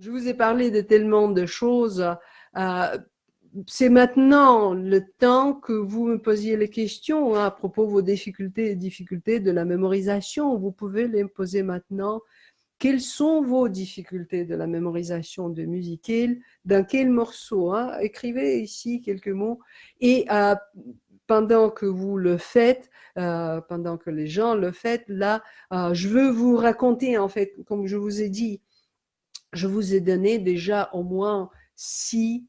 Je vous ai parlé de tellement de choses. Euh, c'est maintenant le temps que vous me posiez les questions, hein, à propos de vos difficultés et difficultés de la mémorisation. Vous pouvez les poser maintenant. Quelles sont vos difficultés de la mémorisation de musique? Dans quel morceau, hein? Écrivez ici quelques mots. Et pendant que vous le faites, pendant que les gens le font, là, je veux vous raconter, en fait, comme je vous ai dit, je vous ai donné déjà au moins six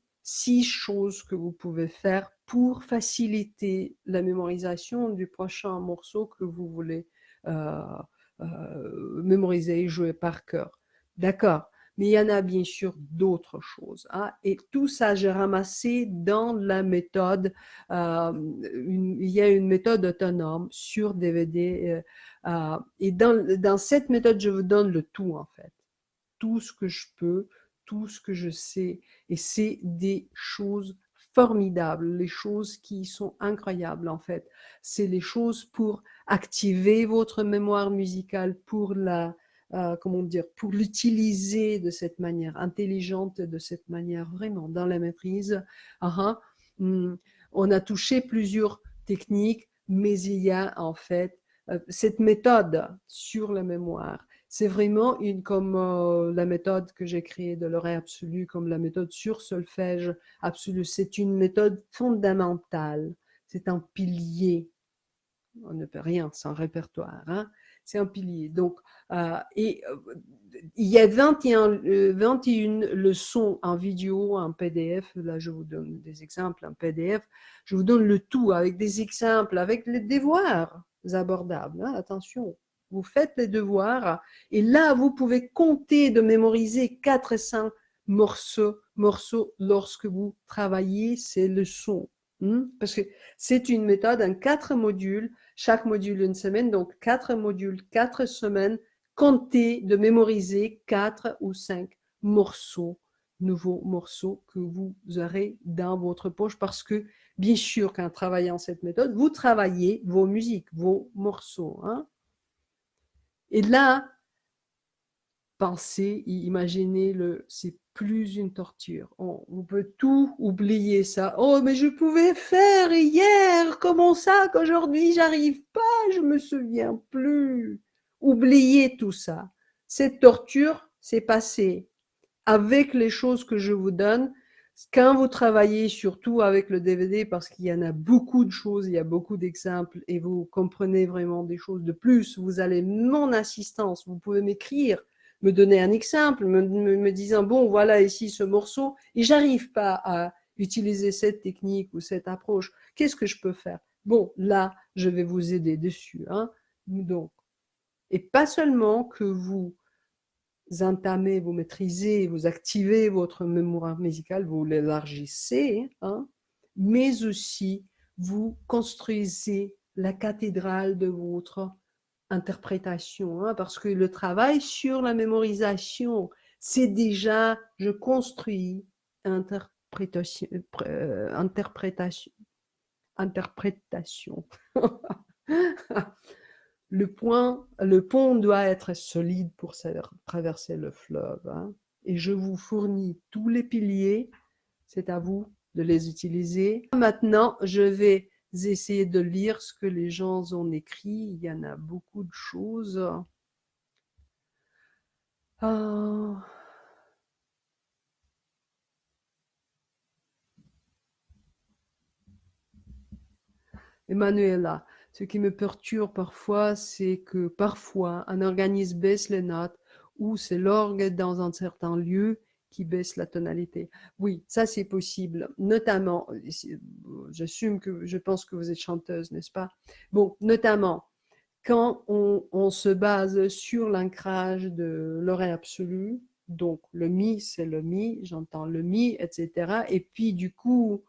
choses que vous pouvez faire pour faciliter la mémorisation du prochain morceau que vous voulez euh, mémoriser et jouer par cœur. D'accord. Mais il y en a bien sûr d'autres choses, hein. Et tout ça, j'ai ramassé dans la méthode. Il y a une méthode autonome sur DVD. Et dans cette méthode, je vous donne le tout, en fait, tout ce que je peux, tout ce que je sais. Et c'est des choses formidables, les choses qui sont incroyables, en fait. C'est les choses pour activer votre mémoire musicale, pour comment dire, pour l'utiliser de cette manière intelligente, de cette manière vraiment dans la maîtrise. On a touché plusieurs techniques, mais il y a en fait cette méthode sur la mémoire. C'est vraiment comme la méthode que j'ai créée de l'oreille absolue, comme la méthode sur solfège absolu. C'est une méthode fondamentale. C'est un pilier. On ne peut rien sans répertoire, hein. C'est un pilier. Donc, il y a 21 leçons en vidéo, en PDF. Là, je vous donne des exemples en PDF. Je vous donne le tout avec des exemples, avec les devoirs abordables, hein. Attention, vous faites les devoirs et là, vous pouvez compter de mémoriser 400 morceaux lorsque vous travaillez ces leçons. Parce que c'est une méthode en 4 modules, chaque module une semaine, donc 4 modules, 4 semaines. Comptez de mémoriser 4 ou 5 nouveaux morceaux que vous aurez dans votre poche, parce que bien sûr qu'en travaillant cette méthode, vous travaillez vos musiques, vos morceaux, hein. Et là, pensez, imaginez-le, c'est plus une torture. On peut tout oublier ça. Oh, mais je pouvais faire hier, comment ça qu'aujourd'hui j'arrive pas, je me souviens plus. Oubliez tout ça. Cette torture, c'est passé. Avec les choses que je vous donne, quand vous travaillez surtout avec le DVD, parce qu'il y en a beaucoup de choses, il y a beaucoup d'exemples et vous comprenez vraiment des choses de plus, vous allez mon assistance, vous pouvez m'écrire, me donner un exemple, me disant, bon, voilà ici ce morceau, et j'arrive pas à utiliser cette technique ou cette approche, qu'est-ce que je peux faire? Bon, là, je vais vous aider dessus, hein. Donc, et pas seulement que vous entamez, vous maîtrisez, vous activez votre mémoire musicale, vous l'élargissez, hein, mais aussi vous construisez la cathédrale de votre interprétation, hein, parce que le travail sur la mémorisation, c'est déjà, je construis interprétation, interprétation. Le pont doit être solide pour traverser le fleuve, hein. Et je vous fournis tous les piliers, c'est à vous de les utiliser. Maintenant, je vais essayer de lire ce que les gens ont écrit. Il y en a beaucoup de choses. Ah, Emanuela, ce qui me perturbe parfois, c'est que parfois un organisme baisse les notes ou c'est l'orgue dans un certain lieu qui baisse la tonalité. Oui, ça c'est possible, notamment, j'assume que je pense que vous êtes chanteuse, n'est-ce pas? Bon, notamment quand on se base sur l'ancrage de l'oreille absolue, donc le mi, c'est le mi, j'entends le mi, etc. Et puis du coup,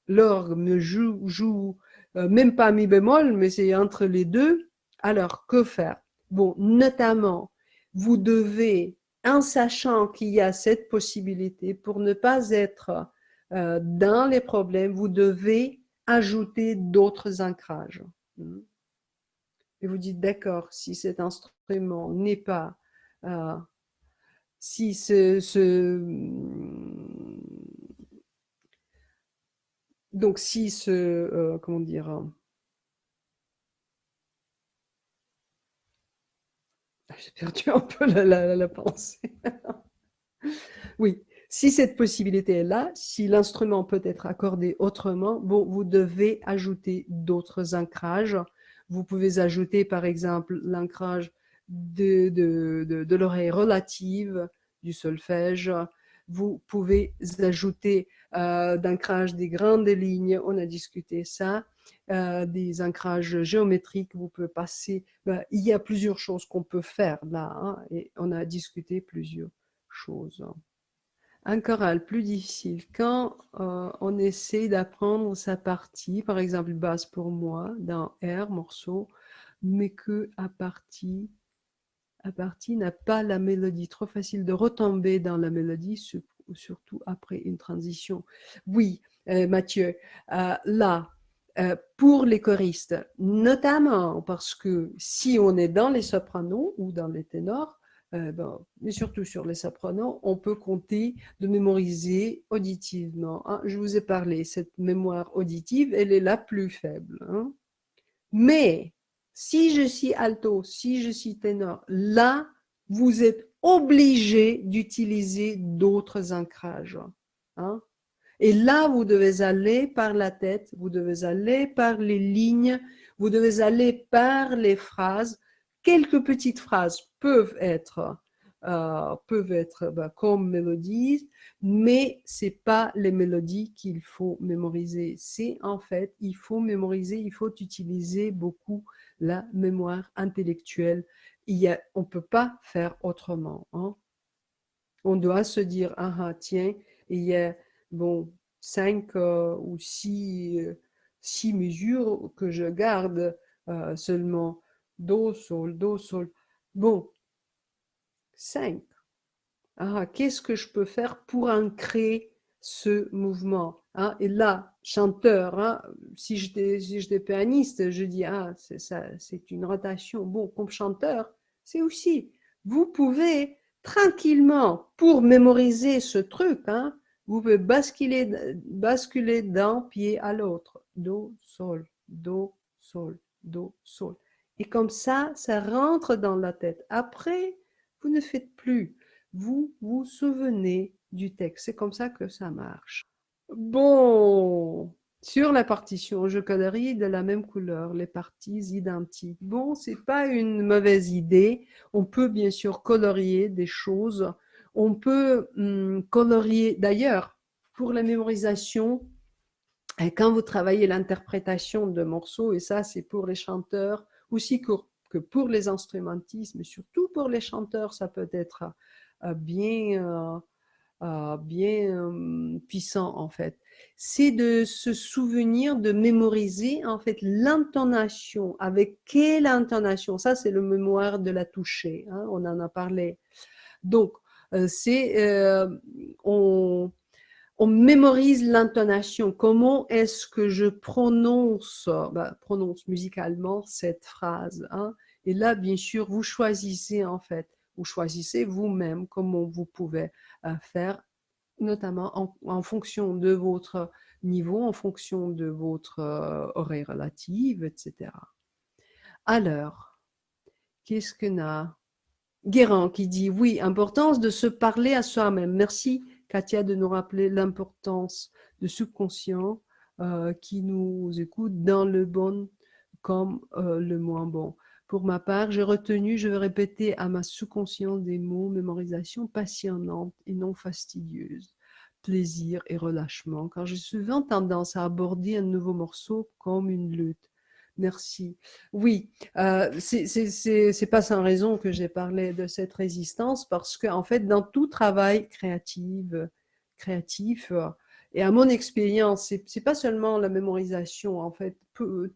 l'orgue me joue même pas mi bémol, mais c'est entre les deux. Alors, que faire? Bon, notamment, vous devez, en sachant qu'il y a cette possibilité, pour ne pas être dans les problèmes, vous devez ajouter d'autres ancrages. Et vous dites, d'accord, si cet instrument n'est pas euh, si donc si comment dire, j'ai perdu un peu la pensée. Oui, si cette possibilité est là, si l'instrument peut être accordé autrement, bon, vous devez ajouter d'autres ancrages. Vous pouvez ajouter, par exemple, l'ancrage de l'oreille relative, du solfège. Vous pouvez ajouter d'ancrage des grandes lignes, on a discuté ça, des ancrages géométriques, vous pouvez passer. Ben, il y a plusieurs choses qu'on peut faire là, hein, et on a discuté plusieurs choses. Un choral plus difficile quand on essaie d'apprendre sa partie, par exemple basse pour moi, dans R morceau, mais que à partie n'a pas la mélodie, trop facile de retomber dans la mélodie, surtout après une transition. Oui, Mathieu, là, pour les choristes, notamment parce que si on est dans les sopranos ou dans les ténors, mais surtout sur les sopranos, on peut compter de mémoriser auditivement, hein. Je vous ai parlé, cette mémoire auditive, elle est la plus faible, hein. Mais si je suis alto, si je suis ténor, là, vous êtes obligé d'utiliser d'autres ancrages, hein. Et là, vous devez aller par la tête, vous devez aller par les lignes, vous devez aller par les phrases. Quelques petites phrases peuvent être comme mélodies, mais c'est pas les mélodies qu'il faut mémoriser. C'est en fait, il faut mémoriser, il faut utiliser beaucoup la mémoire intellectuelle. On ne peut pas faire autrement, hein. On doit se dire, ah, ah tiens, il y a, bon, 5 ou 6 mesures que je garde seulement. Do, sol, do, sol. Bon, 5. Ah, qu'est-ce que je peux faire pour ancrer ce mouvement, hein? Et là, chanteur, hein, si j'étais pianiste, je dis, ah, c'est ça, c'est une rotation. Bon, comme chanteur, c'est aussi, vous pouvez tranquillement, pour mémoriser ce truc, hein, vous pouvez basculer d'un pied à l'autre. Do, sol, do, sol, do, sol. Et comme ça rentre dans la tête. Après, vous ne faites plus. Vous vous souvenez du texte. C'est comme ça que ça marche. Bon, sur la partition, je colorie de la même couleur les parties identiques. Bon, c'est pas une mauvaise idée. On peut bien sûr colorier des choses. On peut colorier, d'ailleurs, pour la mémorisation, quand vous travaillez l'interprétation de morceaux, et ça c'est pour les chanteurs, aussi que pour les instrumentistes, mais surtout pour les chanteurs, ça peut être bien puissant en fait. C'est de se souvenir, de mémoriser en fait l'intonation. Avec quelle intonation? Ça c'est le mémoire de la toucher, hein, on en a parlé. Donc, on, on mémorise l'intonation. Comment est-ce que je prononce musicalement cette phrase, hein? Et là, bien sûr, vous choisissez en fait, vous choisissez vous-même comment vous pouvez faire, notamment en fonction de votre niveau, en fonction de votre oreille relative, etc. Alors, qu'est-ce qu'on a? Guérin qui dit oui, importance de se parler à soi-même. Merci Katia de nous rappeler l'importance du subconscient qui nous écoute dans le bon comme le moins bon. Pour ma part, j'ai retenu, je vais répéter à ma subconscient des mots, mémorisation passionnante et non fastidieuse, plaisir et relâchement, car j'ai souvent tendance à aborder un nouveau morceau comme une lutte. Merci. Oui, c'est pas sans raison que j'ai parlé de cette résistance parce que en fait, dans tout travail créatif, et à mon expérience, c'est pas seulement la mémorisation, en fait,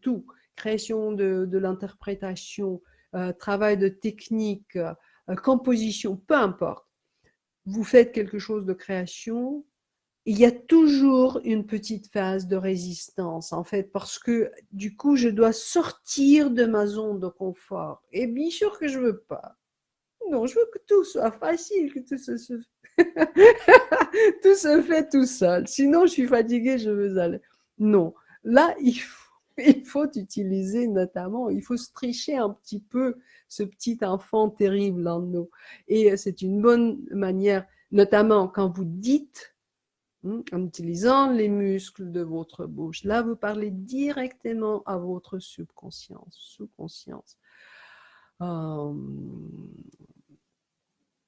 tout, création de l'interprétation, travail de technique, composition, peu importe. Vous faites quelque chose de création, il y a toujours une petite phase de résistance, en fait, parce que du coup, je dois sortir de ma zone de confort. Et bien sûr que je veux pas. Non, je veux que tout soit facile, que tout tout se fait tout seul. Sinon, je suis fatiguée, je veux aller. Non, là, il faut utiliser notamment, il faut se tricher un petit peu ce petit enfant terrible en nous. Et c'est une bonne manière, notamment quand vous dites, en utilisant les muscles de votre bouche. Là, vous parlez directement à votre subconscience, sous-conscience. Euh,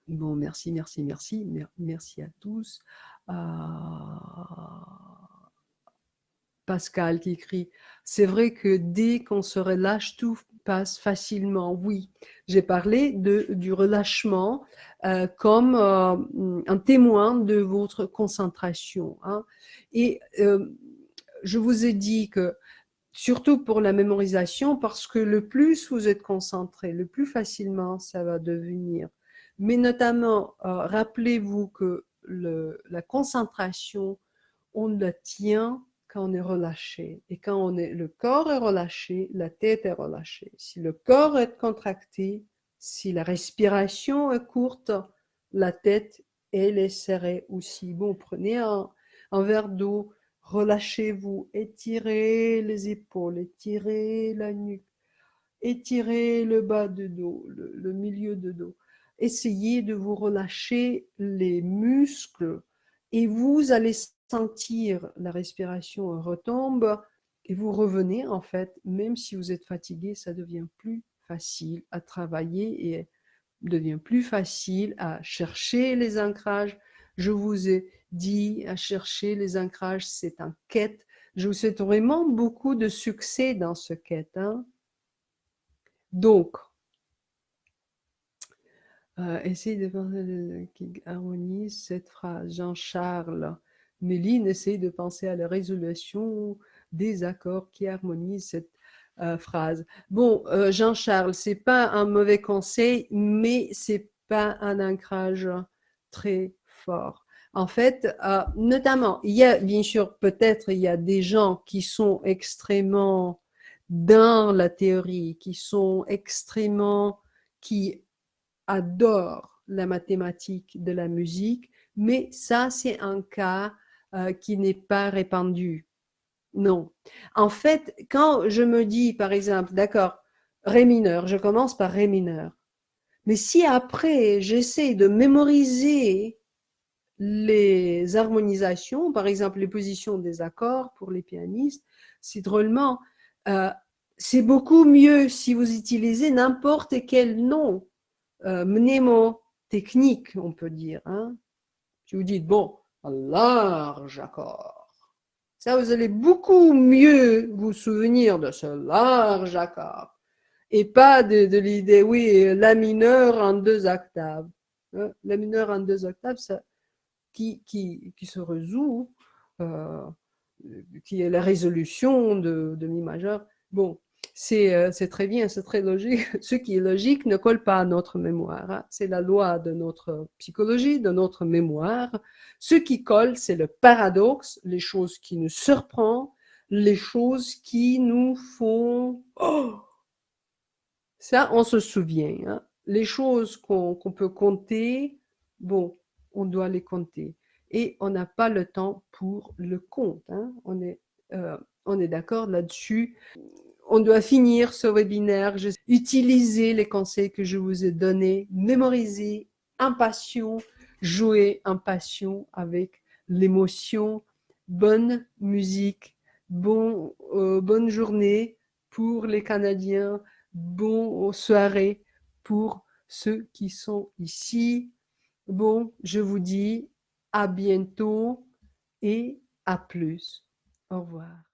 Bon, merci, merci, merci, merci à tous. Euh, Pascal qui écrit, c'est vrai que dès qu'on se relâche, tout passe facilement. Oui, j'ai parlé du relâchement comme un témoin de votre concentration, hein. Et je vous ai dit que surtout pour la mémorisation, parce que le plus vous êtes concentré, le plus facilement ça va devenir. Mais notamment, rappelez-vous que la concentration, on la tient quand on est relâché. Et quand le corps est relâché, la tête est relâchée. Si le corps est contracté, si la respiration est courte, la tête, elle est serrée aussi. Bon, prenez un verre d'eau, relâchez-vous, étirez les épaules, étirez la nuque, étirez le bas de dos, le milieu de dos. Essayez de vous relâcher les muscles et vous allez sentir la respiration retombe et vous revenez en fait, même si vous êtes fatigué, ça devient plus facile à travailler et devient plus facile à chercher les ancrages. Je vous ai dit à chercher les ancrages, c'est un quête. Je vous souhaite vraiment beaucoup de succès dans ce quête, hein. Donc, essaye de penser qui harmonise cette phrase. Jean-Charles Méline essaye de penser à la résolution des accords qui harmonisent cette phrase. Bon, Jean-Charles, c'est pas un mauvais conseil, mais c'est pas un ancrage très fort. En fait, notamment, il y a bien sûr peut-être il y a des gens qui sont extrêmement dans la théorie, qui sont extrêmement qui adore la mathématique de la musique, mais ça, c'est un cas qui n'est pas répandu. Non. En fait, quand je me dis, par exemple, d'accord, Ré mineur, je commence par Ré mineur. Mais si après, j'essaie de mémoriser les harmonisations, par exemple les positions des accords pour les pianistes, c'est drôlement, euh, c'est beaucoup mieux si vous utilisez n'importe quel nom mnémotechnique, on peut dire, hein. Si vous dites, bon, un large accord, ça, vous allez beaucoup mieux vous souvenir de ce large accord et pas de l'idée, oui, la mineur en 2 octaves. Hein, la mineur en 2 octaves, ça, qui se résout, euh, qui est la résolution de mi majeur. Bon, c'est très bien, c'est très logique. Ce qui est logique ne colle pas à notre mémoire, hein. C'est la loi de notre psychologie, de notre mémoire. Ce qui colle, c'est le paradoxe, les choses qui nous surprennent, les choses qui nous font oh, ça, on se souvient, hein. Les choses qu'on peut compter, bon, on doit les compter. Et on n'a pas le temps pour le compte, hein. On est d'accord là-dessus. On doit finir ce webinaire. Utilisez les conseils que je vous ai donnés. Mémorisez en passion, jouez en passion avec l'émotion. Bonne musique, bonne journée pour les Canadiens, bonne soirée pour ceux qui sont ici. Bon, je vous dis à bientôt et à plus. Au revoir.